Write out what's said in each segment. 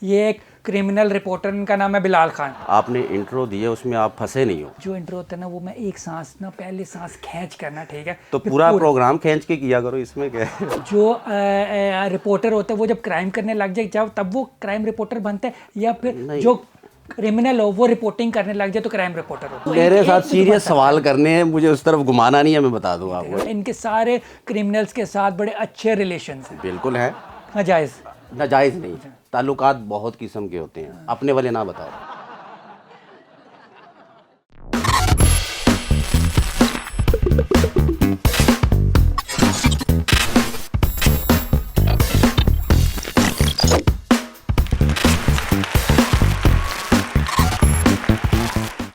ये एक criminal reporter, इनका नाम है बिलाल खान। आपने इंट्रो दिया, उसमें आप फंसे नहीं हो। जो इंट्रो होता है ना, वो मैं एक सांस ना पहले सांस खींच करना, ठीक है? तो पूरा प्रोग्राम खींच के किया करो, इसमें क्या है? जो रिपोर्टर होता है वो जब क्राइम करने लग जाए, जब तब वो क्राइम रिपोर्टर बनता है, या फिर नहीं। जो क्रिमिनल हो वो रिपोर्टिंग करने लग जाए तो क्राइम रिपोर्टर हो। तो मेरे साथ एक भी तो बन सीरियस सकता सवाल करने हैं, मुझे उस तरफ घुमाना नहीं है, मैं बता दूं आपको। है। इनके सारे क्रिमिनल्स के साथ बड़े अच्छे रिलेशंस हैं। बिल्कुल है। हाँ, जायज़। नाजायज़ नहीं, ताल्लुकात बहुत किस्म के होते हैं, अपने वाले ना बताओ।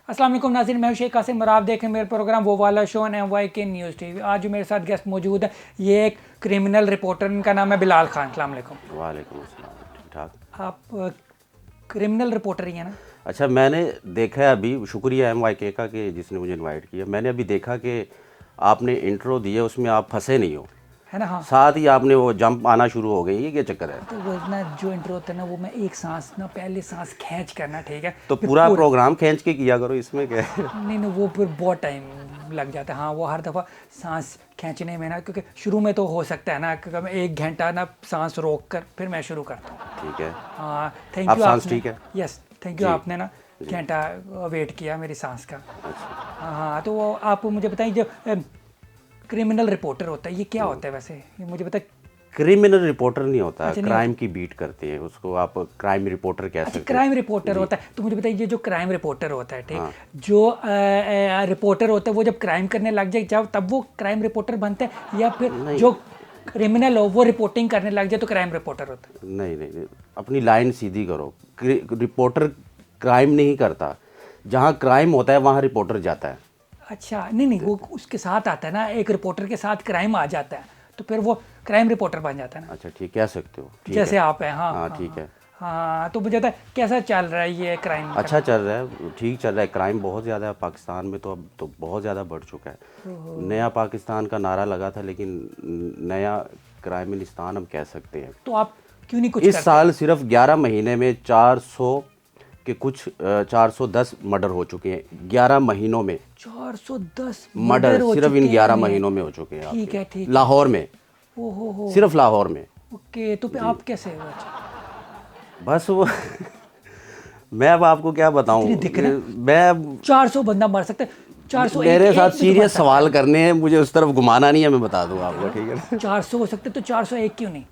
अस्सलाम वालेकुम नाज़रीन, मैं हूं शेख कासिम और आप देख रहे हैं मेरा प्रोग्राम वो वाला show on MYK news TV. आज जो मेरे साथ गेस्ट मौजूद है, ये एक क्रिमिनल रिपोर्टर, इनका नाम है बिलाल खान। अस्सलाम वालेकुम। वालेकुम अस्सलाम। ठीक ठाक। आप क्रिमिनल रिपोर्टर ही हैं ना? अच्छा, मैंने देखा है अभी, शुक्रिया MYK का कि जिसने मुझे इनवाइट किया। मैंने अभी देखा कि आपने इंट्रो दिया, उसमें आप फंसे नहीं हो, है ना? हाँ। साथ ही आपने वो जंप आना शुरू हो गई। ये क्या चक्कर है? तो वो ना जो इंट्रो होता है ना, वो मैं एक सांस ना पहले सांस खींच करना, ठीक है? तो पूरा प्रोग्राम खींच के किया करो, इसमें क्या है? नहीं नहीं, वो फिर बहुत टाइम लग जाता है। हाँ, वो हर दफ़ा सांस खींचने में ना, क्योंकि शुरू में तो हो सकता है ना कि मैं 1 घंटा ना सांस रोक कर फिर मैं शुरू करता हूँ। ठीक है। हाँ, थैंक आप यू। सांस आपने, ठीक है? Yes, thank you. आपने ना घंटा वेट किया मेरी सांस का। अच्छा, हाँ हाँ, तो वो आप मुझे बताइए, जो क्रिमिनल रिपोर्टर होता है ये क्या होता है वैसे? ये मुझे बताइए। क्रिमिनल रिपोर्टर नहीं होता, अच्छा, नहीं क्राइम की बीट करते हैं उसको, आप क्राइम रिपोर्टर कह सकते हैं। क्राइम रिपोर्टर होता है, तो मुझे बताइए, ये जो क्राइम रिपोर्टर होता है, ठीक, जो रिपोर्टर होता है वो जब क्राइम करने लग जाए, जब तब वो क्राइम रिपोर्टर बनता है, या फिर जो क्रिमिनल हो वो रिपोर्टिंग करने लग जाए तो क्राइम रिपोर्टर होता है? नहीं नहीं नहीं, अपनी लाइन सीधी करो। रिपोर्टर क्राइम नहीं करता, जहाँ क्राइम होता है वहाँ रिपोर्टर जाता है। अच्छा, नहीं नहीं, वो उसके साथ आता है ना, एक रिपोर्टर के साथ क्राइम आ जाता है तो फिर वो क्राइम रिपोर्टर बन जाता है ना। अच्छा, ठीक, कह सकते हो, ठीक जैसे है। आप हैं। हाँ हाँ, हाँ, ठीक है। हाँ, तो मुझे बताए कैसा चल रहा है ये क्राइम? अच्छा चल रहा है, ठीक चल रहा है। क्राइम बहुत ज़्यादा है पाकिस्तान में, तो अब तो बहुत ज़्यादा बढ़ चुका है। नया पाकिस्तान का नारा लगा था, लेकिन नया क्राइमिलिस्तान हम कह सकते हैं। तो आप क्यों नहीं कुछ इस करते? साल सिर्फ 11 महीने में 400 के कुछ 410 मर्डर हो चुके हैं। 11 महीनों में 410 मर्डर हो सिर्फ चुके इन 11 हैं। महीनों में हो चुके हैं। ठीक है, ठीक है। लाहौर में, ओ हो। सिर्फ लाहौर में। ओके, तो फिर आप कैसे हो? अच्छा, बस वो मैं अब आपको क्या बताऊं। इतने दिख रहे हैं? मैं 400 बंदा मर सकता है? 400 मेरे एक साथ भी तो मर सीरियस सकता सवाल करने हैं, मुझे उस तरफ घुमाना नहीं है, मैं बता दूं आपको, ठीक है ना? है। 400 हो सकते तो 401 क्यों नहीं?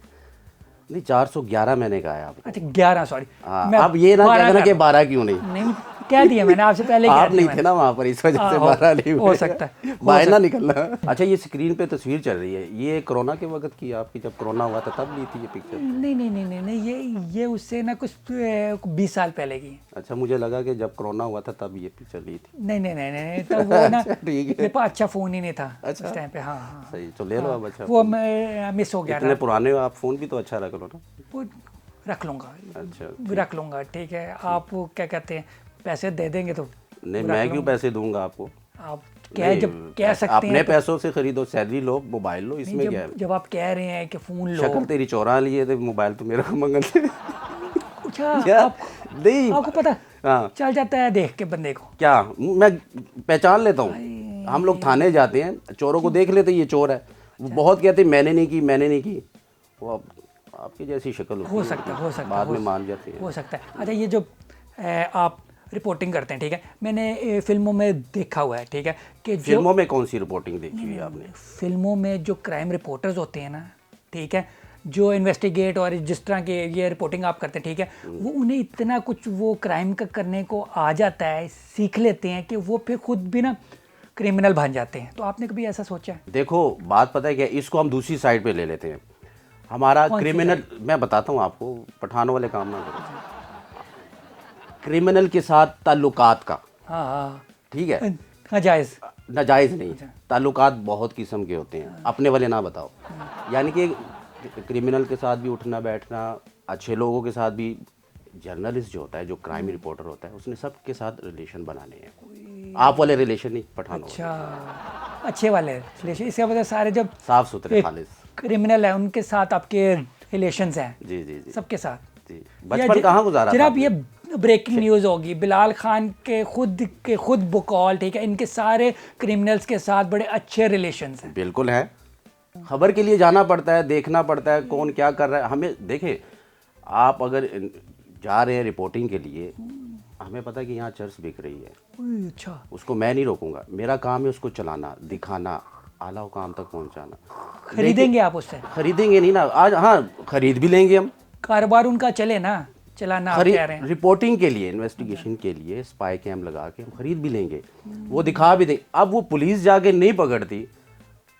नहीं, 411 मैंने कहा है आपको। अच्छा, 11, सॉरी। हाँ, अब ये ना कहना कि 12 क्यों नहीं। नहीं, कह दिया मैंने आपसे पहले, कह आप दिया नहीं थे ना वहाँ पर, इस वजह से 12 नहीं हो हुए। सकता है, बाहर ना निकलना। अच्छा, ये स्क्रीन पे तस्वीर चल रही है, ये कोरोना के वक्त की आपकी, जब कोरोना हुआ था तब ली थी ये पिक्चर? नहीं नहीं नहीं नहीं नहीं, ये उससे ना कुछ 20 साल पहले की। अच्छा, मुझे लगा कि जब कोरोना हुआ था तब ये पिक्चर ली थी। नहीं नहीं नहीं नहीं, तब वो ना ठीक है। मेरे पास अच्छा फ़ोन ही नहीं था अच्छा। उस टाइम पे। हाँ हाँ, सही, तो ले लो अब। अच्छा, वो मैं मिस हो गया इतने था। पुराने हो आप, फ़ोन भी तो अच्छा रख लो ना। वो रख लूँगा। अच्छा, रख लूँगा, ठीक है। आप क्या कहते हैं, पैसे दे देंगे तो नहीं, मैं क्यों पैसे दूंगा आपको? आप कह, जब कह सकते अपने हैं पैसों से खरीदो, सैलरी लो, मोबाइल लो, इसमें क्या है? जब आप कह रहे हैं कि फ़ोन लो। शक्ल तेरी चौरा लिए थे, मोबाइल तो मेरा मंगल। अच्छा, क्या? आप, नहीं, आपको पता हाँ, चल जाता है देख के बंदे को? क्या मैं पहचान लेता हूँ। हम लोग थाने जाते हैं, चोरों को देख लेते, ये चोर है। वो बहुत कहते मैंने नहीं की, मैंने नहीं की। वो आपकी जैसी शक्ल होती हो है, सकता है, हो सकता है, बाद में मान जाते हैं। हो सकता है। अच्छा, ये जो आप रिपोर्टिंग करते हैं, ठीक है, मैंने फिल्मों में देखा हुआ है, ठीक है, कि जो फिल्मों में कौन सी रिपोर्टिंग देखी हुई है आपने? फिल्मों में जो क्राइम रिपोर्टर्स होते हैं ना, ठीक है, जो इन्वेस्टिगेट और जिस तरह के ये रिपोर्टिंग आप करते हैं, ठीक है, वो उन्हें इतना कुछ वो क्राइम का करने को आ जाता है, सीख लेते हैं कि वो फिर खुद भी ना क्रिमिनल बन जाते हैं। तो आपने कभी ऐसा सोचा है? देखो, बात पता है क्या, इसको हम दूसरी साइड पे ले लेते हैं। हमारा क्रिमिनल, मैं बताता हूँ आपको, पठानों वाले काम ना करो। क्रिमिनल के साथ ताल्लुकात का, हाँ हाँ ठीक है, हाँ, जायज़। नाजायज़ नहीं, ताल्लुकात बहुत किस्म के होते हैं, अपने वाले ना बताओ। यानी कि क्रिमिनल के साथ भी उठना बैठना, अच्छे लोगों के साथ भी। जर्नलिस्ट जो होता है, जो क्राइम रिपोर्टर होता है, उसने सबके साथ रिलेशन बनाने हैं। आप वाले रिलेशन नहीं, पठानों वाले। अच्छा, अच्छे वाले रिलेशन, इसका मतलब सारे जब साफ सुथरे, खालिस। क्रिमिनल है उनके साथ आपके रिलेशंस हैं? जी जी जी सबके साथ? जी, बचपन कहाँ गुजारा था जनाब आपने? ये ब्रेकिंग न्यूज़ होगी, बिलाल खान के खुद बकौल, ठीक है, इनके सारे क्रिमिनल्स के साथ बड़े अच्छे रिलेशंस हैं। बिल्कुल है। खबर के लिए जाना पड़ता है, देखना पड़ता है कौन क्या कर रहा है। हमें देखें, आप अगर जा रहे हैं रिपोर्टिंग के लिए, हमें पता है कि यहाँ चर्च बिक रही है, ओह, अच्छा, उसको मैं नहीं रोकूंगा। मेरा काम है उसको चलाना, दिखाना, आला काम तक पहुँचाना। खरीदेंगे आप उससे? खरीदेंगे नहीं ना आज, हाँ खरीद भी लेंगे हम। कारोबार उनका चले ना, चलाना आप कह रहे हैं। रिपोर्टिंग के लिए, इन्वेस्टिगेशन के लिए स्पाई कैम लगा के हम खरीद भी लेंगे, वो दिखा भी देंगे। अब वो पुलिस जाके नहीं पकड़ती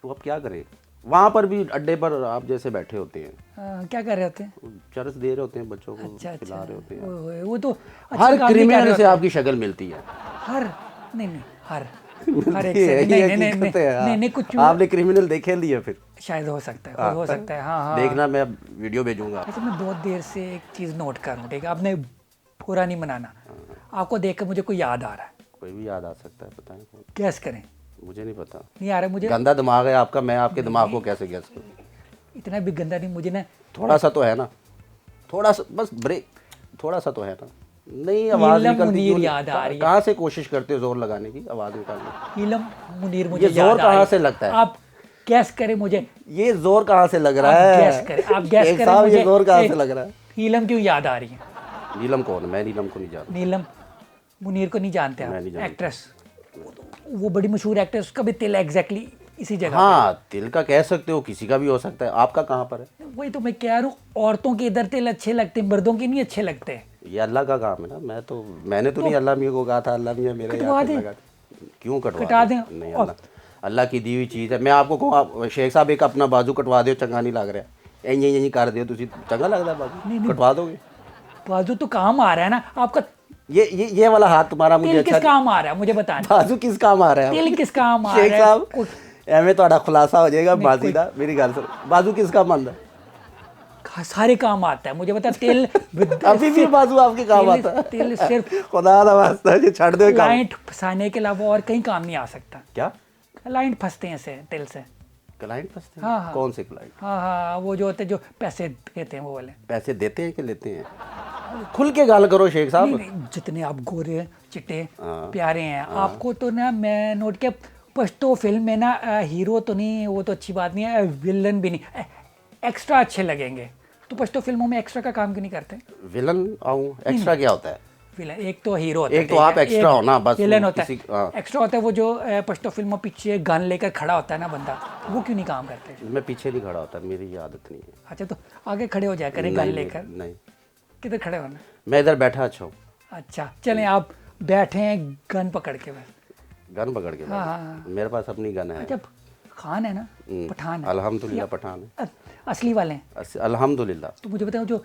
तो अब क्या करें? वहाँ पर भी अड्डे पर आप जैसे बैठे होते हैं, क्या कर रहे होते हैं? चरस दे रहे होते हैं बच्चों को, अच्छा खिला अच्छा, रहे होते हैं। वो तो अच्छा हर काम नहीं कर क्रिमिनल रहे से होते। आपकी शक्ल मिलती है। हर नहीं हर एक ये से है, नहीं ये नहीं नहीं हकीकत है, हाँ। नहीं नहीं कुछ आपने क्रिमिनल देखे लिए फिर? शायद हो सकता है, हो सकता है, हाँ हाँ। देखना, मैं वीडियो भेजूंगा। अच्छा, मैं बहुत देर से एक चीज़ नोट कर रहा हूँ, ठीक है, आपने पूरा नहीं मनाना। आपको देख कर मुझे कोई याद आ रहा है, कोई भी याद आ सकता है, पता नहीं, गैस करें। मुझे नहीं पता। नहीं आ रहा मुझे, गंदा दिमाग है आपका, मैं आपके दिमाग को कैसे गैस करूँ? इतना भी गंदा नहीं मुझे ना। थोड़ा सा तो है ना, थोड़ा सा बस ब्रेक, थोड़ा सा तो है ना। नहीं, आवाज नीलम निकलती मुनीर क्यों? याद आ रही है। कहाँ से कोशिश करते हो जोर लगाने की, आवाज निकालने की? नीलम मुनीर मुझे ये जोर याद आ कहाँ रही से लगता है? आप गैस करें मुझे, ये जोर कहाँ से लग रहा आप है? गैस करें, आप गैस शेख करें साहब, मुझे। ये जोर कहाँ ए, से लग रहा है? नीलम क्यों याद आ रही है? नीलम कौन? मैं नीलम को नहीं जानता। नीलम मुनीर को नहीं जानते मैं आप? नहीं जानता। एक्ट्रेस, वो बड़ी मशहूर एक्ट्रेस, उसका भी तिल एग्जैक्टली इसी जगह हाँ, तिल का कह सकते हो, किसी का भी हो सकता है। आपका कहाँ पर है? पे। वही तो मैं कह रहा हूँ, औरतों के इधर तिल अच्छे लगते हैं, मर्दों के नहीं अच्छे लगते। ये अल्लाह का काम है ना। मैंने तो नहीं अल्लाह मियाँ को कहा था, अल्लाह मियाँ मेरे कटवा यहाँ दें। लगा। क्यों कटा कटवा दें। नहीं, अल्लाह की दी हुई चीज़ है। मैं आपको कहूँ, आप शेख साहब एक अपना बाजू कटवा दो, चंगा नहीं लग रहा, यही कर दियो, तुसी चंगा लगता है बाजू, कटवा दोगे? बाजू तो काम आ रहा है ना आपका। ये वाला हाथ तुम्हारा मुझे तिल किस अच्छा, काम आ रहा है मुझे बताना। बाजू किस काम आ रहा है? तिल किस काम आ शेख रहा है? साहब, एवं ਤੁਹਾਡਾ खुलासा हो जाएगा बाजी दा। मेरी गल सुन, बाजू किस काम आंदा? सारे काम आता है मुझे बता। तिल अभी भी बाजू आपके काम आता है? तिल सिर्फ खुदा दा वास्ता ये छोड़ दो काम। क्लाइंट फंसाने के अलावा और कहीं काम नहीं आ सकता। क्या क्लाइंट फंसते हैं से तिल से। क्लाइंट फंसते हैं? हाँ, हाँ। कौन से क्लाइंट? हाँ हाँ, वो जो होते हैं जो पैसे देते हैं वो वाले। पैसे देते हैं कि लेते हैं? खुल के गाल करो शेख साहब। नहीं, जितने आप गोरे चिट्टे हाँ। प्यारे हैं, आपको तो ना मैं नोट किया, पश्तो फिल्म में ना हीरो तो नहीं, वो तो अच्छी बात नहीं है, विलन भी नहीं, एक्स्ट्रा अच्छे लगेंगे। तो पश्तो फिल्मों में एक्स्ट्रा का काम क्यों नहीं करते? विलन आऊं, एक्स्ट्रा क्या होता है? विलन एक तो हीरो होता है, एक तो आप एक्स्ट्रा हो ना, बस विलन होता किसी- है, हाँ। एक्स्ट्रा होता है वो जो पश्तो फिल्मों पीछे गन लेकर खड़ा होता है ना बंदा, वो क्यों नहीं काम करते? मैं पीछे नहीं खड़ा होता, मेरी ये आदत नहीं है। अच्छा, तो आगे खड़े हो जाया करें गन नहीं, लेकर। नहीं, किधर खड़े होना? मैं इधर बैठा अच्छा हूँ। अच्छा चलें, आप बैठे हैं गन पकड़ के बस। गन पकड़ के हाँ, बैठा। हाँ। मेरे पास अपनी गन है। जब खान है ना, पठान है, अल्हम्दुलिल्लाह पठान है। असली वाले हैं। अल्हम्दुलिल्लाह। तो मुझे बताओ, जो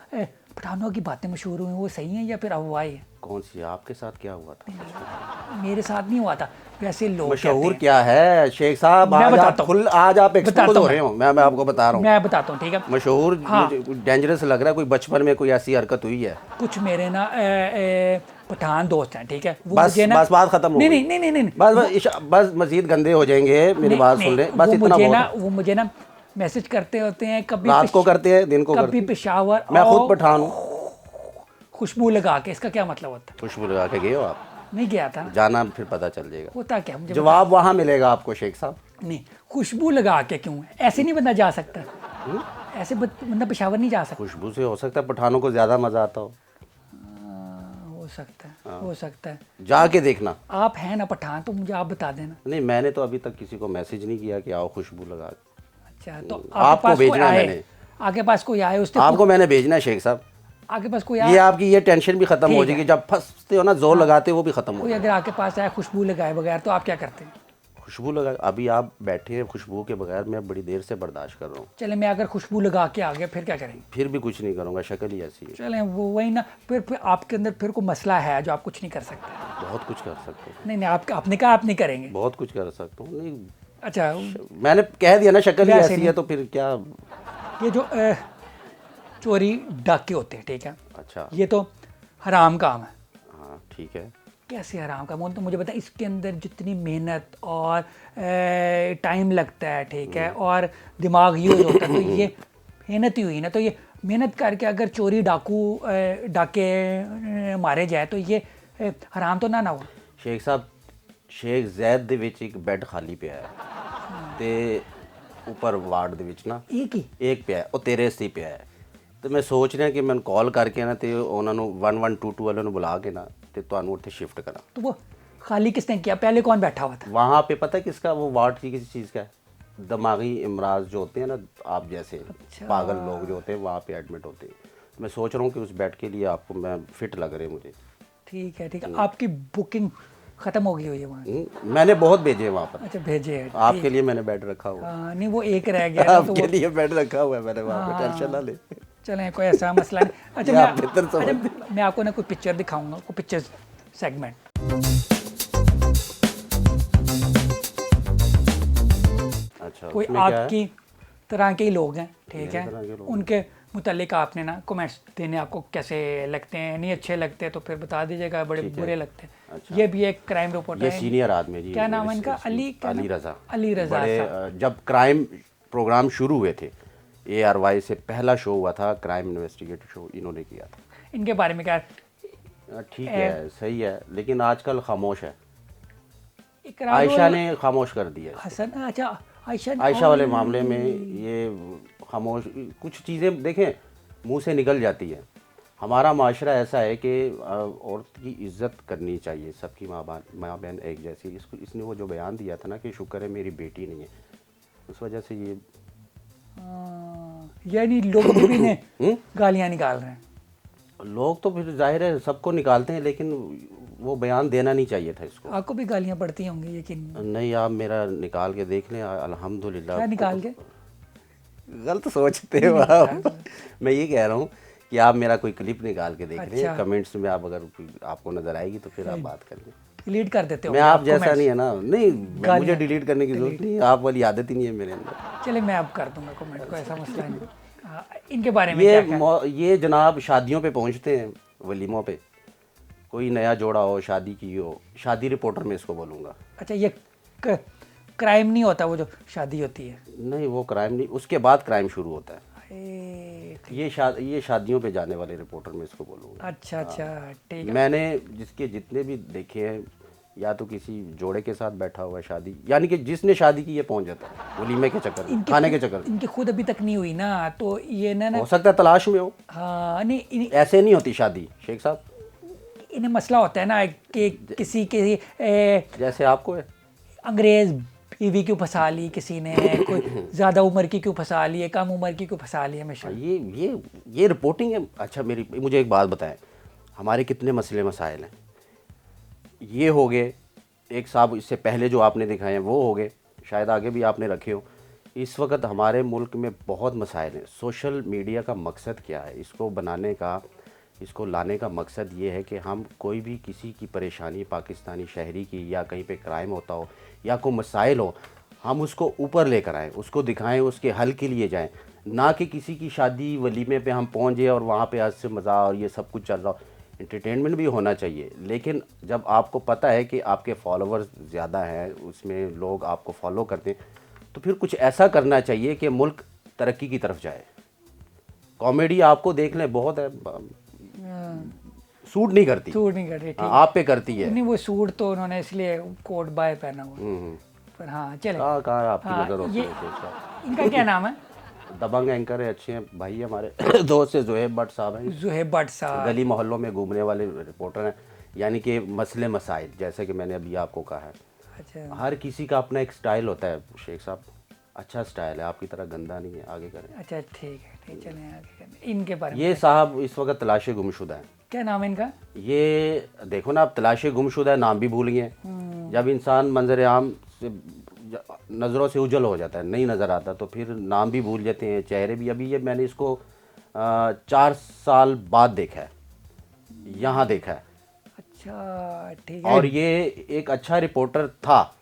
पठानों की बातें मशहूर हुई वो सही हैं या फिर अफवाह है? कौन सी? आपके साथ क्या हुआ था? मेरे साथ नहीं हुआ था, वैसे लोग मशहूर कहते क्या है शेख साहब? मैं आज बताता आप हूँ। आज आप एक्सपोज बताता हो हूँ रहे हो। मैं आपको बता रहा हैं। हूँ, मैं बताता हूँ, ठीक है। मशहूर हाँ। डेंजरस लग रहा है। कोई बचपन में कोई ऐसी हरकत हुई है? कुछ मेरे ना पठान दोस्त हैं, ठीक है, वो बस मुझे ना, बस बात खत्म हो नहीं गई। नहीं नहीं नहीं नहीं, बस मजीद गंदे हो जाएंगे, मेरी नहीं, बात नहीं, सुन ले, बस वो इतना मुझे बहुत ना, है। वो मुझे ना मैसेज करते होते हैं, कभी रात को करते हैं, दिन को करते कभी हैं। पेशावर मैं खुद आओ, पठान हूँ। खुशबू लगा के, इसका क्या मतलब होता है? खुशबू लगा के गए हो आप? नहीं गया था। जाना फिर पता चल जाएगा। होता क्या मुझे जवाब वहाँ मिलेगा आपको शेख साहब। नहीं, खुशबू लगा के क्यों? ऐसे नहीं बंदा जा सकता, ऐसे बंदा पेशावर नहीं जा सकता। खुशबू से हो सकता है पठानों को ज्यादा मजा आता हो। हो सकता है, हो सकता है। जाके देखना। आप हैं ना पठान, तो मुझे आप बता देना। नहीं, मैंने तो अभी तक किसी को मैसेज नहीं किया कि आओ खुशबू लगा के। अच्छा, तो आपके आपको पास कोई भेजना है आए, मैंने। आपके पास कोई आए, उससे आपको मैंने भेजना है शेख साहब। आपके पास कोई ये आए, आपकी ये टेंशन भी खत्म हो ठीक है। जाएगी। जब फंसते हो ना, जोर लगाते हो, वो भी खत्म हो कोई जाएगा। अगर आपके पास आए खुशबू लगाए बगैर, तो आप क्या करते हैं? खुशबू लगा, अभी आप बैठे हैं खुशबू के बगैर, मैं बड़ी देर से बर्दाश्त कर रहा हूँ। चले, मैं अगर खुशबू लगा के आ गया फिर क्या करेंगे? फिर भी कुछ नहीं करूँगा, शक्ल ही ऐसी है। चलें, वो वही ना, फिर आपके अंदर फिर कोई मसला है जो आप कुछ नहीं कर सकते। बहुत कुछ कर सकते हो, नहीं नहीं, आपने कहा आप नहीं करेंगे। बहुत कुछ कर सकता हूँ। नहीं, अच्छा, मैंने कह दिया ना शक्ल ही वैसे ऐसी नहीं। है, तो फिर क्या? ये जो चोरी डाके होते हैं, ठीक है, अच्छा, ये तो हराम काम है। हाँ ठीक है। कैसे हराम काम? तो मुझे बता, इसके अंदर जितनी मेहनत और टाइम लगता है, ठीक है, और दिमाग यूज होता है, तो ये मेहनत ही हुई ना, तो ये मेहनत करके अगर चोरी डाके मारे जाए तो ये हराम तो ना हुआ। शेख साहब, शेख ਜ਼ੈਦ ਦੇ ਵਿੱਚ ਇੱਕ ਬੈੱਡ ਖਾਲੀ ਪਿਆ ਹੈ ਤੇ ਉੱਪਰ ਵਾਰਡ ਦੇ ਵਿੱਚ ਨਾ ਇੱਕ ਪਿਆ ਹੈ, ਉਹ ਤੇਰੇ ਸੀ ਪਿਆ ਹੈ। ਤੇ ਮੈਂ ਸੋਚ ਰਿਹਾ ਕਿ ਮੈਂ ਕਾਲ ਕਰਕੇ ਨਾ ਤੇ ਉਹਨਾਂ ਨੂੰ 1122 ਵਾਲਿਆਂ ਨੂੰ ਬੁਲਾ ਕੇ ਨਾ ਤੇ ਤੁਹਾਨੂੰ ਉੱਥੇ शिफ्ट करा। तो वो खाली किसने किया, पहले कौन बैठा हुआ था वहाँ पे? पता है किसका? वो वार्ड की किसी चीज़ का है, दिमागी इमराज जो होते हैं ना, आप जैसे पागल लोग जो होते हैं वहाँ पे एडमिट होते हैं। मैं सोच रहा हूँ कि उस बेड के लिए आपको मैं फिट लग रहे मुझे। ठीक है, ठीक है। आपकी बुकिंग खत्म हो गई हुई है वहाँ? मैंने बहुत भेजे हैं वहाँ पर। अच्छा, भेजे हैं। आपके लिए मैंने बेड रखा हुआ। नहीं, वो एक रह गया ना, तो आपके लिए बेड रखा हुआ है मैंने वहाँ पे, टेंशन ना ले। चलें, कोई ऐसा मसला नहीं। अच्छा, मैं आपको ना कोई पिक्चर दिखाऊंगा, कोई पिक्चर सेगमेंट। अच्छा, कोई आपकी तरह के ही लोग हैं, ठीक है, उनके मुतालिक आपने ना कमेंट्स देने, आपको कैसे लगते हैं, नहीं अच्छे लगते तो फिर बता दीजिएगा, बड़े बुरे लगते हैं। अच्छा। ये भी एक क्राइम रिपोर्टर ये है, सीनियर आदमी जी, क्या नाम है इनका? अली रज़ा। अली रज़ा साहब। जब क्राइम प्रोग्राम शुरू हुए थे, ARY से पहला शो हुआ था, क्राइम इन्वेस्टिगेटिव शो इन्होंने किया था। इनके बारे में क्या? ठीक है, सही है, लेकिन आजकल खामोश है। आयशा ने खामोश कर दिया हसन। अच्छा, आयशा वाले मामले में ये खामोश, कुछ चीज़ें देखें मुंह से निकल जाती है। हमारा माशरा ऐसा है कि औरत की इज्जत करनी चाहिए, सबकी माँ बहन एक जैसी। इसने वो जो बयान दिया था ना कि शुक्र है मेरी बेटी नहीं है, उस वजह से ये यानी लोग भी ने गालियाँ निकाल रहे हैं। लोग तो फिर जाहिर है सबको निकालते हैं, लेकिन वो बयान देना नहीं चाहिए था इसको। आपको भी गालियाँ पड़ती होंगी यकीन? नहीं, आप मेरा निकाल के देख लें, अल्हम्दुलिल्लाह। क्या निकाल के? गलत सोचते हो आप। मैं ये कह रहा हूँ कि आप मेरा कोई क्लिप निकाल के देख लें, कमेंट्स में आप अगर आपको नजर आएगी तो फिर आप बात कर लें। डिलीट कर देते हो? मैं आप जैसा नहीं है ना, नहीं, मुझे डिलीट करने की जरूरत नहीं है, आप वाली आदत ही नहीं है मेरे अंदर। चले, मैं अब कर दूंगा कमेंट, को ऐसा मसला नहीं। इनके बारे में ये जनाब शादियों पे पहुंचते हैं, वलीमों पे, कोई नया जोड़ा हो, शादी की हो, शादी रिपोर्टर में इसको बोलूँगा। अच्छा, ये क्राइम नहीं होता वो जो शादी होती है? नहीं, वो क्राइम नहीं, उसके बाद क्राइम शुरू होता है। ये शादियों पे जाने वाले रिपोर्टर में इसको बोलूँगा। अच्छा, ठीक है। मैंने जिसके जितने भी देखे हैं, या तो किसी जोड़े के साथ बैठा हुआ है शादी, यानी कि जिसने शादी की ये पहुंच जाता है वलीमे के चक्कर, खाने के चक्कर। इनकी खुद अभी तक नहीं हुई ना, तो ये ना हो सकता है तलाश में हो। हाँ, नहीं, ऐसे नहीं होती शादी शेख साहब। इन्हें मसला होता है ना कि किसी के जैसे आपको है, अंग्रेज बीवी क्यों फंसा ली किसी ने, कोई ज़्यादा उम्र की क्यों फंसा ली है, कम उम्र की क्यों फंसा ली, हमेशा ये रिपोर्टिंग है। अच्छा, मुझे एक बात बताएं, हमारे कितने मसले मसाइल हैं? ये हो गए, एक साहब इससे पहले जो आपने दिखाए हैं वो हो गए, शायद आगे भी आपने रखे हो। इस वक्त हमारे मुल्क में बहुत मसाइल हैं। सोशल मीडिया का मकसद क्या है? इसको बनाने का, इसको लाने का मकसद ये है कि हम कोई भी किसी की परेशानी, पाकिस्तानी शहरी की, या कहीं पे क्राइम होता हो या कोई मसाइल हो, हम उसको ऊपर लेकर आएँ, उसको दिखाएं, उसके हल के लिए जाएं, ना कि किसी की शादी वलीमे पे हम पहुँच जाए और वहाँ पे आज से मज़ा और ये सब कुछ चल रहा हो। एंटरटेनमेंट भी होना चाहिए, लेकिन जब आपको पता है कि आपके फॉलोअर्स ज़्यादा हैं, उसमें लोग आपको फॉलो करते हैं, तो फिर कुछ ऐसा करना चाहिए कि मुल्क तरक्की की तरफ जाए। कॉमेडी आपको देख लें, बहुत है, सूट नहीं करती, आप पे करती है। नहीं, वो सूट तो उन्होंने इसलिए कोट बाय पहना हुआ। पर हाँ, चले, आपकी नजर होती है। इनका क्या नाम है? दबंग एंकर है, अच्छे हैं भाई, हमारे दोस्त से ज़ुहैब भट्ट साहब हैं। ज़ुहैब भट्ट साहब गली मोहल्लों में घूमने वाले रिपोर्टर हैं, यानी कि मसले मसाइल, जैसे कि मैंने अभी आपको कहा है। अच्छा, हर किसी का अपना एक स्टाइल होता है शेख साहब, अच्छा स्टाइल है, आपकी तरह गंदा नहीं है। आगे करें। अच्छा, ठीक है, चलें आगे करें। इनके बारे में ये साहब इस वक्त तलाशे गुमशुदा है। क्या नाम है इनका? ये देखो ना, आप तलाशे गुमशुदा है, नाम भी भूल गए। जब इंसान मंजर आम से नज़रों से उजल हो जाता है, नहीं नज़र आता, तो फिर नाम भी भूल जाते हैं, चेहरे भी। अभी ये मैंने इसको 4 साल बाद देखा है, यहाँ देखा है। अच्छा, ठीक है। और ये एक अच्छा रिपोर्टर था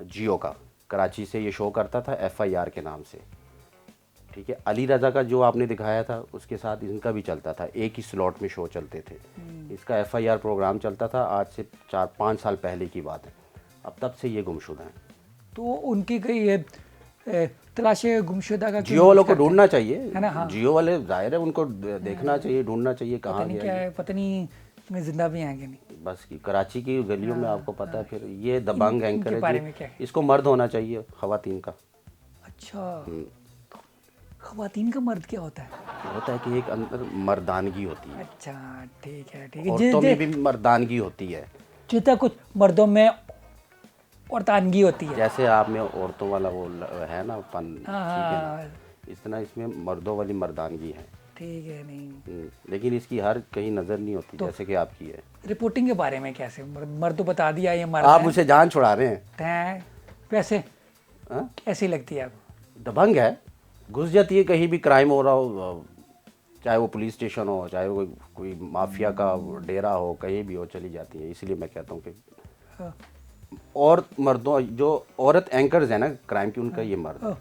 जियो का, कराची से ये शो करता था FIR के नाम से, ठीक है। अली रज़ा का जो आपने दिखाया था उसके साथ इनका भी चलता था, एक ही स्लॉट में शो चलते थे। इसका FIR प्रोग्राम चलता था, आज से 4-5 साल पहले की बात है। अब तब से ये गुमशुदा हैं। तो उनकी ये तलाशे गुमशुदा का क्यों जियो वालों यूज़ को करते हैं? ढूंढना चाहिए, है ना, हाँ। जियो वाले जाहिर है उनको देखना चाहिए, ढूंढना चाहिए पता कहाँ नहीं गया क्या ये। है, पता नहीं इसमें जिंदा भी हैं कि नहीं। बस की कराची की गलियों में आपको पता है। फिर ये दबंग एंकर इनके है बारे जी, में क्या है? इसको मर्द होना चाहिए खवातीन का। अच्छा, खवातीन का मर्द क्या होता है? होता है कि एक अंदर मर्दानगी होती है, अच्छा, ठीक है ठीक है। औरतों में भी मर्दानगी होती है, जितना कुछ मर्दों में और तानगी होती है। जैसे आप में औरतों वाला वो है ना पन, ठीक है ना, हाँ, इतना इसमें मर्दों वाली मर्दानगी है। ठीक है। नहीं लेकिन इसकी हर कहीं नज़र नहीं होती तो जैसे कि आपकी है। रिपोर्टिंग के बारे में कैसे? मर्द तो बता दिया ये मर्द आप है, उसे जान छुड़ा रहे हैं। हैं, वैसे हाँ? कैसी लगती है आपको? दबंग है, घुस जाती है कहीं भी क्राइम हो रहा हो, चाहे वो पुलिस स्टेशन हो, चाहे वो कोई माफिया का डेरा हो, कहीं भी हो चली जाती है। इसलिए मैं कहता हूँ कि हाँ, और मर्दों जो औरत एंकर्स है ना क्राइम की, उनका ये मर्द है। ओह,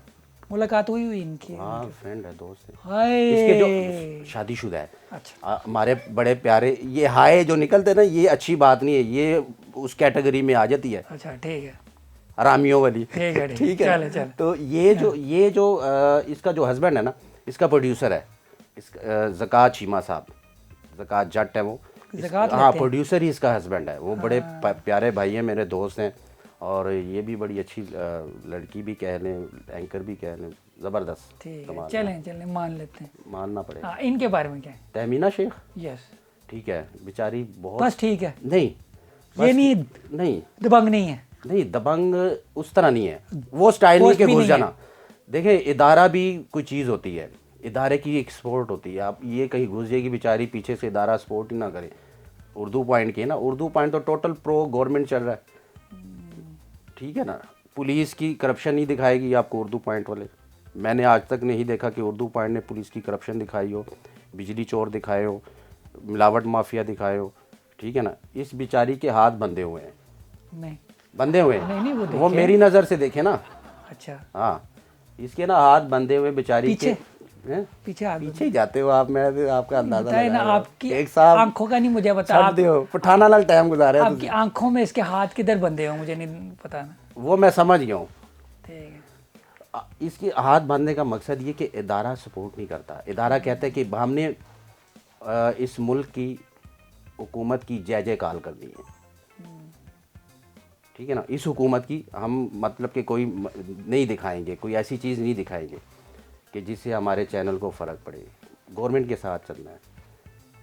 मुलाकात हुई इनकी? हाँ, फ्रेंड है, दोस्त है। हाय, इसके जो शादीशुदा है, अच्छा, हमारे बड़े प्यारे ये हाय जो निकलते हैं ना, ये अच्छी बात नहीं है, ये उस कैटेगरी में आ जाती है, अच्छा, ठीक है हरामियों वाली। ठीक है ठीक है। चले चले। तो ये जो इसका जो हस्बैंड है ना, इसका प्रोड्यूसर है, इसका ज़कात शीमा साहब, ज़कात जट है वो। ज़कात हाँ, लेते हैं? प्रोड्यूसर ही इसका हस्बैंड है। वो बड़े प्यारे भाई हैं, मेरे दोस्त हैं, और ये भी बड़ी अच्छी लड़की भी कह लें, एंकर भी कह लें, ज़बरदस्त ठीक है, कमाल है। चलें चलें, मान लेते हैं। मानना पड़ेगा। हाँ, इनके बारे में क्या है? तहमीना शेख, यस, ठीक है, बेचारी बहुत बस ठीक है। नहीं, ये नहीं नहीं दबंग नहीं है? नहीं, दबंग उस तरह नहीं है, वो स्टाइल नहीं पोस्ट के भी घुस नहीं जाना। देखें, इदारा भी कोई चीज़ होती है, इदारे की एक सपोर्ट होती है। आप ये कहीं घुस जाएगी बेचारी, पीछे से इदारा सपोर्ट ही ना करे। उर्दू पॉइंट के ना, उर्दू पॉइंट तो टोटल प्रो गवर्नमेंट चल रहा है, ठीक है ना। पुलिस की करप्शन नहीं दिखाएगी आपको उर्दू पॉइंट वाले। मैंने आज तक नहीं देखा कि उर्दू पॉइंट ने पुलिस की करप्शन दिखाई हो, बिजली चोर दिखाए हो, मिलावट माफिया दिखाए हो, ठीक है ना। इस बेचारी के हाथ बंधे हुए हैं, नहीं बंधे हुए हैं। नहीं, वो वो मेरी नज़र से देखे ना। अच्छा, हाँ, इसके ना हाथ बंधे हुए बेचारी के हैं? पीछे हाथ पीछे ही जाते हो आप, मैं भी आपका अंदाजा बताए ना, लगाया। आपकी एक साहब आंखों का नहीं मुझे बता, छट दियो, पठाना लाल टाइम गुजारा है आपकी आंखों में इसके हाथ किधर बंधे हो मुझे नहीं पता ना। वो मैं समझ गया हूँ। ठीक है, इसके हाथ बांधने का मकसद ये कि इदारा सपोर्ट नहीं करता। इदारा कहता है कि हमने इस मुल्क की हुकूमत की जय जयकार करनी है, ठीक है ना। इस हुकूमत की हम मतलब कि कोई नहीं दिखाएंगे, कोई ऐसी चीज़ नहीं दिखाएंगे कि जिससे हमारे चैनल को फ़र्क पड़े। गवर्नमेंट के साथ चलना है,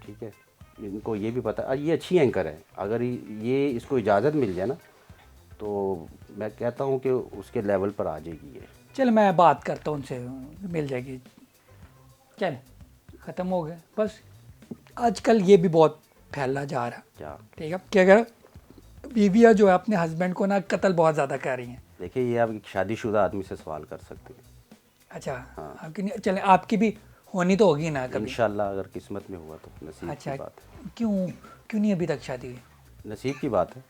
ठीक है। इनको ये भी पता है, ये अच्छी एंकर है। अगर ये इसको इजाज़त मिल जाए ना, तो मैं कहता हूँ कि उसके लेवल पर आ जाएगी ये। चल मैं बात करता हूँ उनसे, मिल जाएगी। चल, ख़त्म हो गया बस। आजकल ये भी बहुत फैला जा रहा, क्या ठीक है, कि अगर बीवियाँ जो है अपने हस्बैंड को ना कत्ल बहुत ज़्यादा कर रही हैं। देखिए, ये आप एक शादीशुदा आदमी से सवाल कर सकते हैं। अच्छा, आपकी नहीं, चले आपकी भी होनी तो होगी ना कभी। इंशाल्लाह अगर किस्मत में हुआ तो नसीब अच्छा, की बात है। क्यों नहीं अभी तक शादी हुई? नसीब की बात है।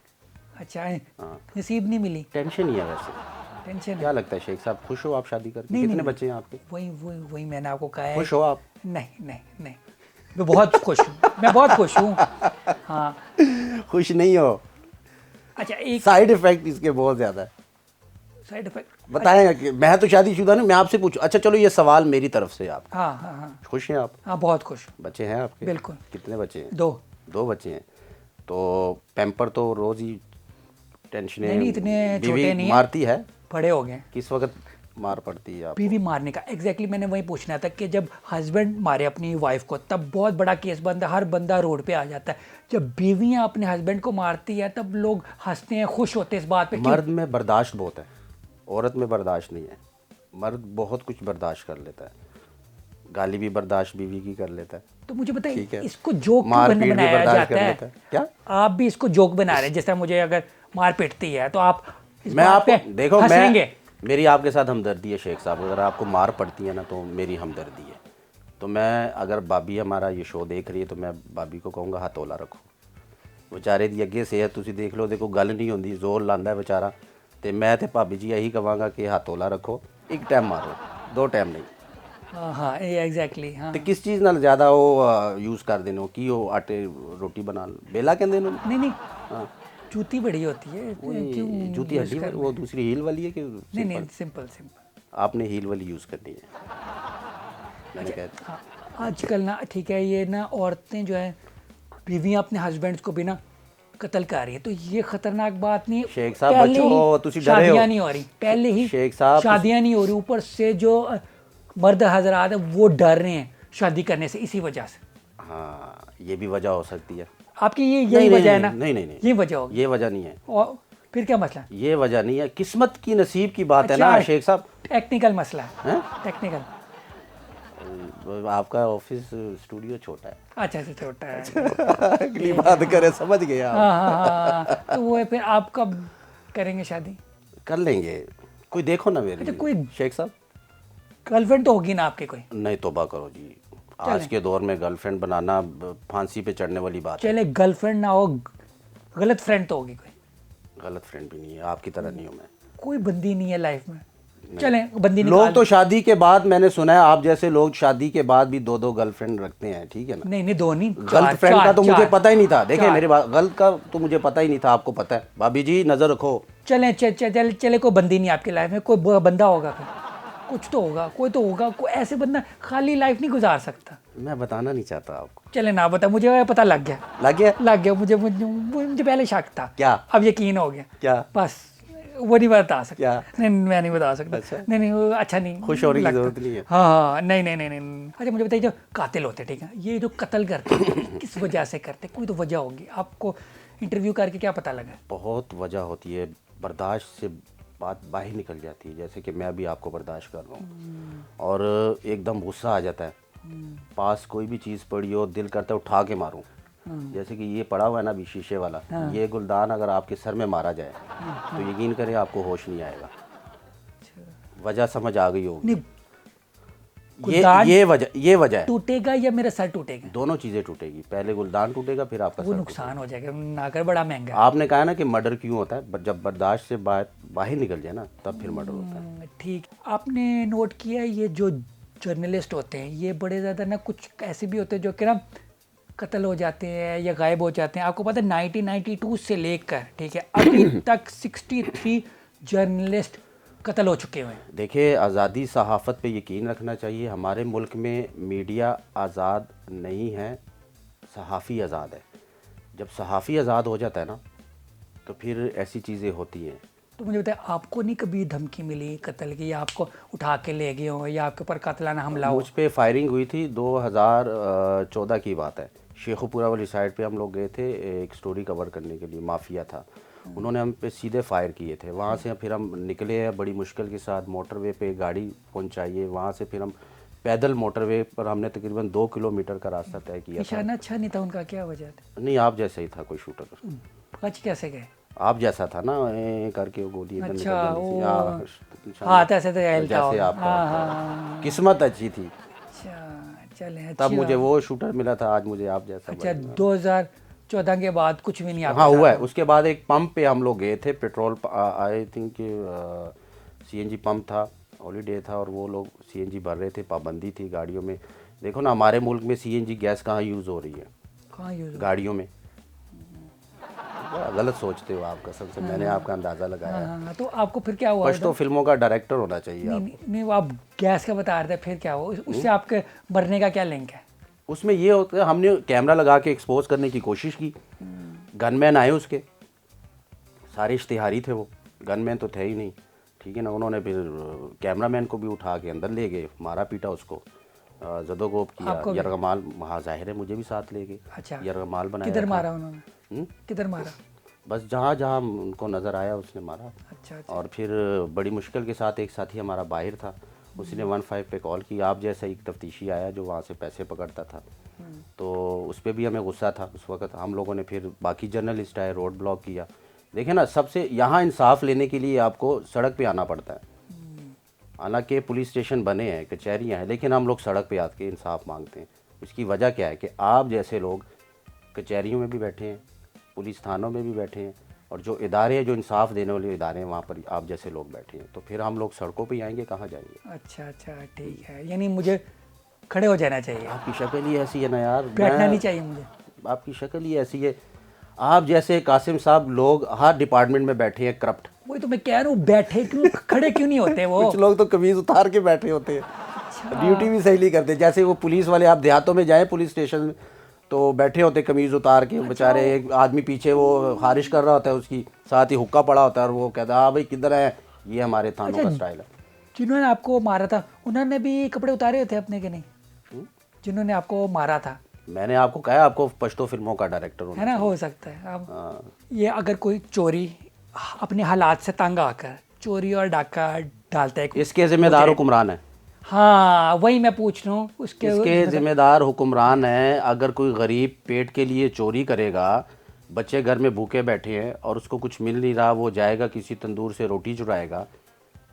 अच्छा, हाँ, नसीब नहीं मिली? टेंशन ही है वैसे। टेंशन क्या लगता है शेख साहब, खुश हो आप शादी करके? नहीं, कितने नहीं, बच्चे हैं आपके? वही मैंने आपको कहा है। खुश हो आप? नहीं नहीं नहीं, मैं बहुत खुश हूँ, मैं बहुत खुश हूँ। हाँ, खुश नहीं हो? अच्छा, एक साइड इफेक्ट इसके बहुत ज़्यादा है। साइड इफेक्ट बताएं कि मैं तो शादीशुदा नहीं, मैं आपसे पूछूं। अच्छा चलो, ये सवाल मेरी तरफ से आप, हाँ हाँ हाँ खुश हैं आप? हाँ, बहुत खुश हूँ, बच्चे हैं आपके? बिल्कुल। कितने बच्चे हैं? 2। 2 बच्चे हैं। तो पैम्पर तो रोज़ ही टेंशनें नहीं, इतने बीवी छोटे नहीं हैं। मारती है? बड़े हो गए। किस वक्त मार पड़ती है आपको? बीवी मारने का एग्जैक्टली मैंने वही पूछना था कि जब हस्बैंड मारे अपनी वाइफ को तब बहुत बड़ा केस बनता है, हर बंदा रोड पे आ जाता है। जब बीवियां अपने हस्बैंड को मारती है तब लोग हंसते हैं, खुश होते हैं इस बात पे। मर्द में बर्दाश्त बहुत है, औरत में बर्दाश्त नहीं है। मर्द बहुत कुछ बर्दाश्त कर लेता है, गाली भी बर्दाश्त बीवी की कर लेता है। तो मुझे ठीक बताइए, है। इसको जोक क्यों मार पीट भी बनाया बर्दाश्त कर जाता लेता है? है। क्या आप भी इसको जोक बना रहे हैं? जिस तरह मुझे अगर मार पीटती है तो आप इस मैं बात आपको पे देखो, मैं हंसेंगे? मेरी आपके साथ हमदर्दी है शेख साहब। अगर आपको मार पड़ती है ना तो मेरी हमदर्दी है। तो मैं, अगर भाभी हमारा ये शो देख रही है तो मैं भाभी को कहूँगा हथौला रखो। बेचारे दी अगे सेहत तुसी देख लो, देखो गल नहीं होंदी, जोर लांदा है बेचारा। तो मैं तो भाभी जी यही कहांगा कि हथौला रखो, एक टाइम मारो, 2 टाइम नहीं। हाँ हाँ, एग्जैक्टली। हाँ, तो किस चीज़ नाल ज़्यादा वो यूज़ कर देने हो कि वो आटे रोटी बना बेला कहते हैं नहीं नहीं, हाँ, जूती बड़ी होती है, क्यों जूती use हड्डी कर- वो दूसरी हील वाली है कि नहीं नहीं, सिंपल सिंपल। आपने हील वाली यूज़ करनी है। मैंने कहा हाँ, आजकल ना ठीक है, ये ना औरतें जो है बीवियां अपने हस्बैंड्स को भी ना कत्ल कर रही है, तो ये खतरनाक बात नहीं है। शेख साहब पहले बच्चों, ही तुसी डरे हो। शादियां नहीं हो रही, पहले ही शेख साहब शादियां नहीं हो रही, ऊपर से जो मर्द हजरात है वो डर रहे हैं शादी करने से, इसी वजह से। हाँ, ये भी वजह हो सकती है। आपकी ये नहीं, यही नहीं, वजह है नहीं, ना? नहीं, नहीं, नहीं, ये वजह होगी। ये वजह नहीं है। और फिर क्या मसला है? ये वजह नहीं है, किस्मत की नसीब की बात है ना अच्छा, शेख साहब। टेक्निकल मसला है, हैं? टेक्निकल। आपका ऑफिस स्टूडियो छोटा है। अच्छा अच्छा, छोटा है। अगली बात करें, समझ गए आप। हाँ हाँ हाँ हाँ। तो वो है, फिर आप कब करेंगे शादी? कर लेंगे, कोई देखो ना मेरे अच्छा, लिए। कोई शेख साहब गर्लफ्रेंड तो होगी ना आपके कोई? नहीं, तौबा करो जी, आज के दौर में गर्लफ्रेंड बनाना फांसी पे चढ़ने वाली बात है। चले गर्लफ्रेंड ना हो, गलत फ्रेंड तो होगी कोई? गलत फ्रेंड भी नहीं है, आपकी तरह नहीं हूँ मैं। कोई बंदी नहीं है लाइफ में? चले बंदी लोग निकाल। तो शादी के बाद, मैंने सुना है आप जैसे लोग शादी के बाद भी 2-2 गर्लफ्रेंड रखते हैं, ठीक है ना। नहीं नहीं, दो नहीं, गलत फ्रेंड का तो मुझे चार। पता ही नहीं था। देखिए चार। मेरी बात, गलत का तो मुझे पता ही नहीं था, आपको पता है। भाभी जी नजर रखो। चले चले चले, कोई बंदी नहीं आपकी लाइफ में, कोई बंदा होगा कोई, कुछ तो होगा, कोई तो होगा, कोई ऐसे बंदा खाली लाइफ नहीं गुजार सकता। मैं बताना नहीं चाहता आपको। चले ना बता, मुझे पता लग गया, लग गया? लग गया मुझे, मुझे पहले शक था। क्या? अब यकीन हो गया। क्या? बस वो नहीं बता सकता। क्या? नहीं, मैं नहीं बता सकता। अच्छा। नहीं नहीं, वो अच्छा नहीं, खुश होने की लगता। जरूरत नहीं है। हाँ हाँ, नहीं नहीं नहीं नहीं। अच्छा मुझे बताइए, जो कातिल होते हैं, ठीक है, ये जो कत्ल करते हैं किस वजह से करते हैं? कोई तो वजह होगी, आपको इंटरव्यू करके क्या पता लगा? बहुत वजह होती है, बर्दाश्त से बात बाहर निकल जाती है। जैसे कि मैं भी आपको बर्दाश्त कर रहा हूँ और एकदम गुस्सा आ जाता है। पास कोई भी चीज़ पड़ी हो, दिल करता है उठा के मारूं। जैसे कि ये पड़ा हुआ है ना अभी शीशे वाला, ये गुलदान अगर आपके सर में मारा जाए तो यकीन करें आपको होश नहीं आएगा। वजह समझ आ गई होगी। नहीं, गुलदान ये वजह है। टूटेगा या मेरा सर टूटेगा? दोनों चीज़ें टूटेगी, पहले गुलदान टूटेगा फिर आपका वो सर नुकसान हो जाएगा, नाकर बड़ा महंगा है। आपने कहा ना कि मर्डर क्यों होता है, जब बर्दाश्त से बाहर निकल जाए ना तब फिर मर्डर होता है। ठीक। आपने नोट किया है, ये जो जर्नलिस्ट होते हैं ये बड़े ज़्यादा ना, कुछ ऐसे भी होते हैं जो कि ना कत्ल हो जाते हैं या गायब हो जाते हैं। आपको पता है 1992 से लेकर, ठीक है, अभी तक 63 जर्नलिस्ट कत्ल हो चुके हुए हैं। देखिए, आज़ादी सहाफ़त पे यकीन रखना चाहिए। हमारे मुल्क में मीडिया आज़ाद नहीं है, सहाफ़ी आज़ाद है। जब सहाफ़ी आज़ाद हो जाता है ना तो फिर ऐसी चीज़ें होती हैं। तो मुझे बताया, आपको नहीं कभी धमकी मिली कत्ल की, या आपको उठा के ले गए हो, या आपके ऊपर कातलाना हमला हो? मुझ पे फायरिंग हुई थी, 2014 की बात है। शेखुपुरा वाली साइड पे हम लोग गए थे एक स्टोरी कवर करने के लिए, माफिया था। उन्होंने हम पे सीधे फायर किए थे। वहाँ से फिर हम निकले हैं बड़ी मुश्किल के साथ, मोटरवे पे गाड़ी पहुँचाई है। वहाँ से फिर हम पैदल मोटरवे पर हमने तकरीबन 2 किलोमीटर का रास्ता तय किया था। निशाना अच्छा नहीं था उनका, क्या वजह थी? नहीं, आप जैसा ही था कोई शूटर। बच कैसे गए? आप जैसा था ना, करके वो गोली इधर अच्छा, निकल जानी थी। वो निशान हाथ ऐसे तो हिलता जैसे होगा। आपका हाँ होता हाँ है। हाँ। किस्मत अच्छी थी, अच्छा चले, तब अच्छी मुझे बात। वो शूटर मिला था, आज मुझे आप जैसा अच्छा, बना। 2014 के बाद कुछ भी नहीं आपके हाँ, हुआ है। साथ? उसके बाद एक पंप पे हम लोग गए थे, petrol I think CNG pump था, हॉलीडे था, और वो लोग सीएनजी भर रहे थे, पाबंदी थी गाड़ियों में। देखो ना, हमारे मुल्क में सीएनजी गैस कहाँ यूज़ हो रही है? कहाँ यूज? गाड़ियों में। बड़ा गलत सोचते हो आप, कसम से। मैंने आपका अंदाज़ा लगाया। हाँ, तो आपको फिर क्या हुआ? पश्तो फिल्मों का डायरेक्टर होना चाहिए नहीं, आप। नहीं नहीं, वो आप गैस का बता रहे थे, फिर क्या हुआ? उससे आपके मरने का क्या लिंक है? उसमें ये होता है, हमने कैमरा लगा के एक्सपोज करने की कोशिश की। गनमैन आए उसके, सारे इश्तिहारी थे, वो गनमैन तो थे ही नहीं, ठीक है ना। उन्होंने फिर कैमरामैन को भी उठा के अंदर ले गए, मारा पीटा उसको, जदोगोब किया, यरगमाल। वहाँ जाहिर है मुझे भी साथ ले गए। अच्छा, यरगमाल बनाया। किधर मारा उन्होंने? किधर मारा? बस जहाँ जहाँ उनको नज़र आया उसने मारा। अच्छा। और फिर बड़ी मुश्किल के साथ एक साथी हमारा बाहर था, उसने 15 पे कॉल की। आप जैसा एक तफ्तीशी आया जो वहाँ से पैसे पकड़ता था, तो उस पर भी हमें गुस्सा था उस वक्त। हम लोगों ने फिर, बाकी जर्नलिस्ट आए, रोड ब्लॉक किया। देखें ना, सबसे यहाँ इंसाफ लेने के लिए आपको सड़क पे आना पड़ता है। हालांकि पुलिस स्टेशन बने हैं, कचहरियाँ हैं, लेकिन हम लोग सड़क पे आके इंसाफ मांगते हैं। इसकी वजह क्या है कि आप जैसे लोग कचहरियों में भी बैठे हैं, पुलिस थानों में भी बैठे हैं, और जो इदारे हैं, जो इंसाफ देने वाले इदारे हैं, वहाँ पर आप जैसे लोग बैठे हैं। तो फिर हम लोग सड़कों पे आएंगे, कहाँ जाएंगे? अच्छा अच्छा, ठीक है। यानी मुझे खड़े हो जाना चाहिए, आपकी शक्ल ही ऐसी है ना यार, बैठना नहीं चाहिए मुझे? आपकी शक्ल ही ऐसी है। आप जैसे कासिम साहब लोग हर डिपार्टमेंट में बैठे हैं करप्ट, वही तो मैं कह रहा हूँ, बैठे क्यों, खड़े क्यों नहीं होते वो? कुछ लोग तो कमीज उतार के बैठे होते हैं, ड्यूटी भी सही नहीं करते। जैसे वो पुलिस वाले, आप देहातों में जाए पुलिस स्टेशन में, तो बैठे होते कमीज उतार के बेचारे, एक आदमी पीछे वो खारिश कर रहा होता है, उसकी साथ ही हुक्का पड़ा होता है, और वो कहता है हाँ भाई किधर है, ये हमारे थानों का स्टाइल है। जिन्होंने आपको मारा था उन्होंने भी कपड़े उतारे होते अपने के नहीं? जिन्होंने आपको मारा था, मैंने आपको कहा आपको पश्तो फिल्मों का डायरेक्टर होना है ना, हो सकता है। अब ये अगर कोई चोरी अपने हालात से तंग आकर चोरी और डाका डालता है, इसके जिम्मेदार हुक्मरान है। हाँ वही मैं पूछ रहा हूँ, इसके जिम्मेदार हुक्मरान है। अगर कोई गरीब पेट के लिए चोरी करेगा, बच्चे घर में भूखे बैठे हैं और उसको कुछ मिल नहीं रहा, वो जाएगा किसी तंदूर से रोटी चुराएगा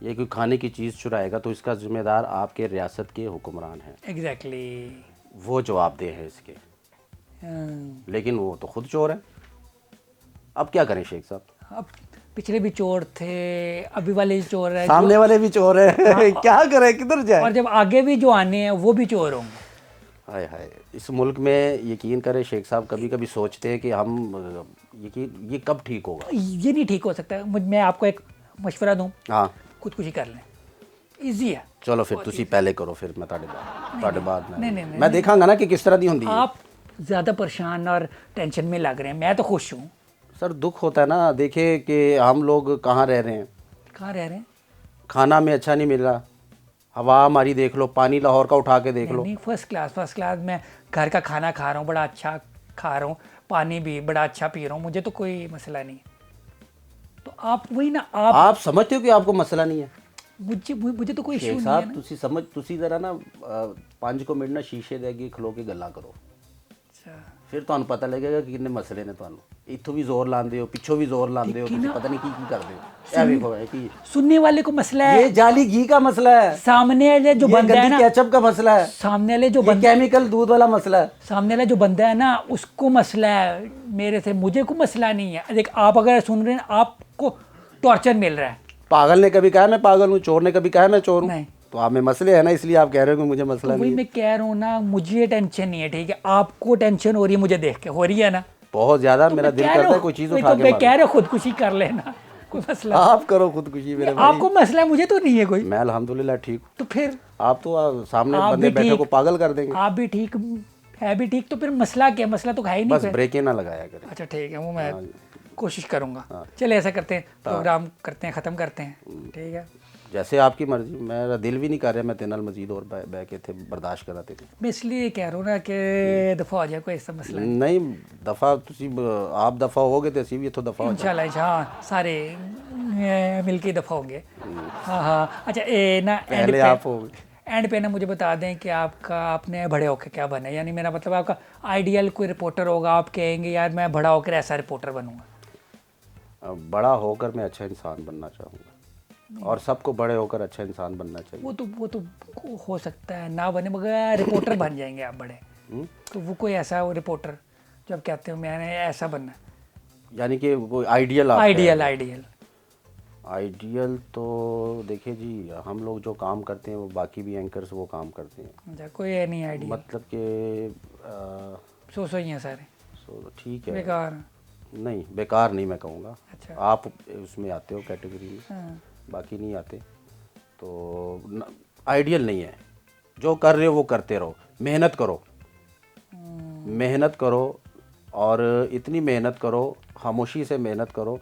या कोई खाने की चीज़ चुराएगा, तो इसका जिम्मेदार आपके रियासत के हुक्मरान हैं। एग्जैक्टली, वो जवाबदेह है इसके। लेकिन वो तो खुद चोर है। अब क्या करें शेख साहब? अब पिछले भी चोर थे, अभी वाले चोर है, सामने वाले भी चोर है। क्या करें, किधर जाए? और जब आगे भी जो आने हैं वो भी चोर होंगे। हाय हाय, इस मुल्क में यकीन करें शेख साहब, कभी कभी सोचते हैं कि हम ये कब ठीक होगा। ये नहीं ठीक हो सकता। मैं आपको एक मशवरा दूं, हाँ खुदकुशी कर लें, इजी है। चलो फिर तुसी पहले करो, फिर मैं ਤੁਹਾਡੇ ਬਾਅਦ नहीं, मैं देखांगा ना कि किस तरह दी होंगी। आप ज़्यादा परेशान और टेंशन में लग रहे हैं, मैं तो खुश हूँ। सर दुख होता है ना, देखिए कि हम लोग कहाँ रह रहे हैं, कहाँ रह रहे हैं? खाना में अच्छा नहीं मिल रहा, हवा हमारी देख लो, पानी लाहौर का उठा के देख लो। नहीं, फर्स्ट क्लास मैं घर का खाना खा रहा हूँ, बड़ा अच्छा खा रहा हूँ, पानी भी बड़ा अच्छा पी रहा हूँ, मुझे तो कोई मसला नहीं। तो आप वही ना, आप समझते हो कि आपको मसला नहीं है? मुझे तो कोई इशू शेख नहीं है साहब ना। तुसी जरा ना 5 मिनट ना शीशे दे अगे खलो के गल्लां करो, अच्छा, फिर ਤੁਹਾਨੂੰ पता लगेगा कि किन्ने मसले ने। ਤੁਹਾਨੂੰ इत्थों भी जोर लांदे हो, पिछों भी जोर लांदे हो, तुसी पता नहीं की करदे हो। ए देखो है कि सुनने वाले को मसला है, ये जाली घी का मसला है, सामने वाले जो बंदा है ना, केचप का मसला है, सामने वाले जो ये केमिकल दूध वाला मसला है। सामने वाला जो बंदा है ना उसको मसला है, मेरे से मुझे को मसला नहीं है। देख, आप अगर सुन रहे हैं, आपको टॉर्चर मिल रहा है। पागल ने कभी कहा मैं पागल हूँ, चोर ने कभी कहा मैं चोर हूँ? नहीं। तो आप में मसले है ना, इसलिए आप कह रहे हो कि मुझे मसला तो वही नहीं है। मैं कह रहा हूँ ना, मुझे टेंशन नहीं है, ठीक है? आपको टेंशन हो रही है, मुझे देख के हो रही है ना। बहुत ज्यादा मेरा दिल करता है कोई चीज उठा तो के मैं मारो। कह रहा हूँ खुदकुशी कर लेना, कोई मसला। आप करो खुदकुशी मेरे भाई। आपको मसला है, मुझे तो नहीं है कोई। मैं अल्हम्दुलिल्लाह ठीक हूँ। तो फिर आप तो सामने आप बंदे भी बैठे ठीक, को पागल कर देंगे। आप भी ठीक है, भी ठीक, तो फिर मसला क्या? मसला तो है ही नहीं बस फिर। ब्रेक ना लगाया करें। अच्छा ठीक है, वो मैं कोशिश करूँगा। चले ऐसा करते हैं, प्रोग्राम करते हैं, ख़त्म करते हैं, ठीक है? जैसे आपकी मर्जी, मेरा दिल भी नहीं कर रहा मैं तेनाल मजीद और बह के थे बर्दाश्त कराते थे। मैं इसलिए कह रहा हूँ ना कि दफ़ा हो जाए, कोई ऐसा मसला नहीं दफा तुसी आप दफा होगे तो असी भी इथों दफा हो जाए। इंशाल्लाह। हाँ, सारे मिलके दफ़ा होंगे। हाँ हाँ। अच्छा, ना पहले आप हो। एंड पे ना मुझे बता दें कि आपने बड़े होकर क्या बना है, यानी मेरा मतलब आपका आइडियल कोई रिपोर्टर होगा, आप कहेंगे यार मैं बड़ा होकर ऐसा रिपोर्टर बनूंगा। बड़ा होकर मैं अच्छा इंसान बनना चाहूँगा, और सबको बड़े होकर अच्छा इंसान बनना चाहिए। वो तो हो सकता है ना बने, मगर रिपोर्टर बन जाएंगे आप बड़े। तो वो कोई ऐसा वो रिपोर्टर जब कहते हो मैंने ऐसा बनना, यानी कि वो आइडियल आइडियल तो देखिए जी, हम लोग जो काम करते हैं वो बाकी भी एंकर्स वो काम करते हैं। अच्छा, कोई है नहीं आइडियल, मतलब कि सो ही हैं सारे, ठीक है। बेकार नहीं, बेकार नहीं मैं कहूँगा। अच्छा। आप उसमें आते हो कैटेगरी में। हाँ। बाकी नहीं आते। तो आइडियल नहीं है, जो कर रहे हो वो करते रहो, मेहनत करो, मेहनत करो, और इतनी मेहनत करो, खामोशी से मेहनत करो,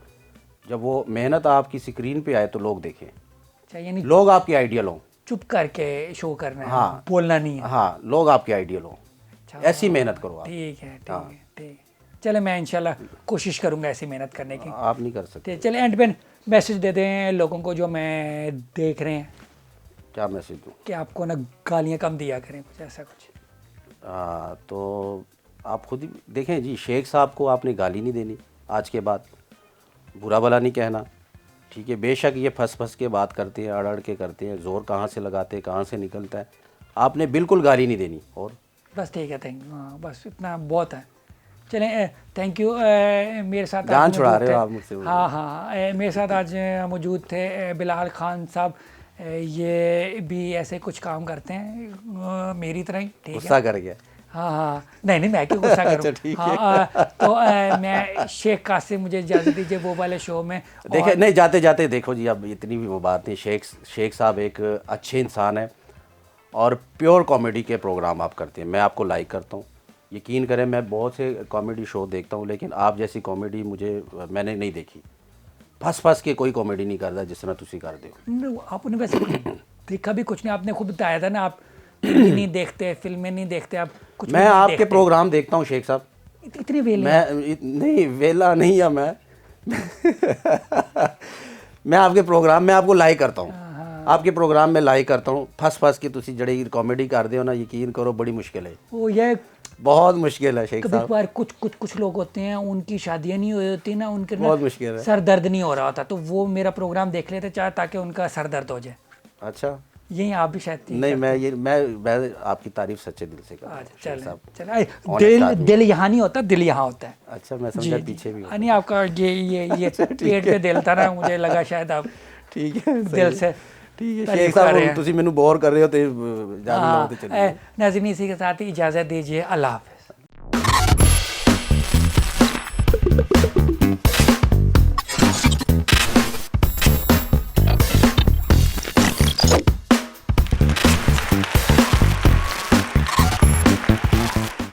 जब वो मेहनत आपकी स्क्रीन पे आए तो लोग देखें, अच्छा, यानी लोग आपके आइडियल हों। चुप करके शो करना है, हाँ, बोलना नहीं है। हाँ, लोग आपके आइडियल हों। अच्छा, ऐसी मेहनत करो आप। ठीक है, ठीक है। चले, मैं इंशाल्लाह कोशिश करूंगा ऐसी मेहनत करने की। आप नहीं कर सकते। चले एंड पे मैसेज दे दें लोगों को जो मैं देख रहे हैं, क्या मैसेज दूँ? कि आपको ना गालियाँ कम दिया करें, कुछ ऐसा कुछ। तो आप खुद ही देखें जी, शेख साहब को आपने गाली नहीं देनी आज के बाद, बुरा भला नहीं कहना, ठीक है? बेशक ये फंस के बात करते हैं, अड़ के करते हैं, ज़ोर कहाँ से लगाते हैं, कहाँ से निकलता है, आपने बिल्कुल गाली नहीं देनी। और बस ठीक है, थैंक यू। हाँ, बस इतना बहुत है। चलें, थैंक यू। मेरे साथ जान आज छुड़ा मौजूद रहे थे। हो आप मुझसे। हाँ, मेरे साथ आज मौजूद थे बिलाल खान साहब। ये भी ऐसे कुछ काम करते हैं मेरी तरह ही, ठीक है? गुस्सा कर गया। हाँ हाँ, नहीं नहीं मैं क्यों गुस्सा करूँ। अच्छा, ठीक है। हाँ, तो मैं शेख कासिम, मुझे इजाज़त दीजिए वो वाले शो में। देखे नहीं, जाते जाते देखो जी, अब इतनी भी वो बात नहीं। शेख साहब एक अच्छे इंसान है और प्योर कॉमेडी के प्रोग्राम आप करते हैं, मैं आपको लाइक करता हूँ। यकीन करें, मैं बहुत से कॉमेडी शो देखता हूँ, लेकिन आप जैसी कॉमेडी मैंने नहीं देखी। फंस के कोई कॉमेडी नहीं करता जिस तरह तुसी करते हो। आपने वैसे देखा भी कुछ नहीं, आपने खुद बताया था ना, आप टीवी नहीं देखते, फिल्में नहीं देखते, आप कुछ भी मैं नहीं आपके देखते। प्रोग्राम देखता हूँ शेख साहब। इतने वेले नहीं, वेला नहीं है मैं। मैं आपके प्रोग्राम में आपको लाइक करता हूँ, आपके प्रोग्राम में लाइक करता हूँ। फंस के तुसी जड़ी कॉमेडी करते हो ना, यकीन करो बड़ी मुश्किल है, वो ये बहुत मुश्किल है शेख कभी साहब। कभार कुछ लोग होते हैं, उनकी शादियां नहीं हुई होती ना, उनके ना बहुत मुश्किल है। सर दर्द नहीं हो रहा होता, तो वो मेरा प्रोग्राम देख लेते चाहे, ताकि उनका सर दर्द हो जाए। अच्छा, यही आप भी शायद नहीं, मैं आपकी तारीफ सच्चे दिल से करता हूँ शेख चल साहब। चल, honest दिल आदमी। दिल यहाँ नहीं होता, दिल यहाँ होता है। अच्छा, मैं समझा पीछे भी हूँ। नहीं, आपका ये पेट पे दिल था ना, मुझे लगा शायद आप ठीक है, सही दिल है। से ठीक है तारीफ शेख कर रहे साहब, हैं। तुसी मैनू बोर कर रहे हो तो जाने लो, तो चलिए। नाज़रीन, इसी के साथ ही इजाज़त दीजिए, अल्लाह हाफ़िज़।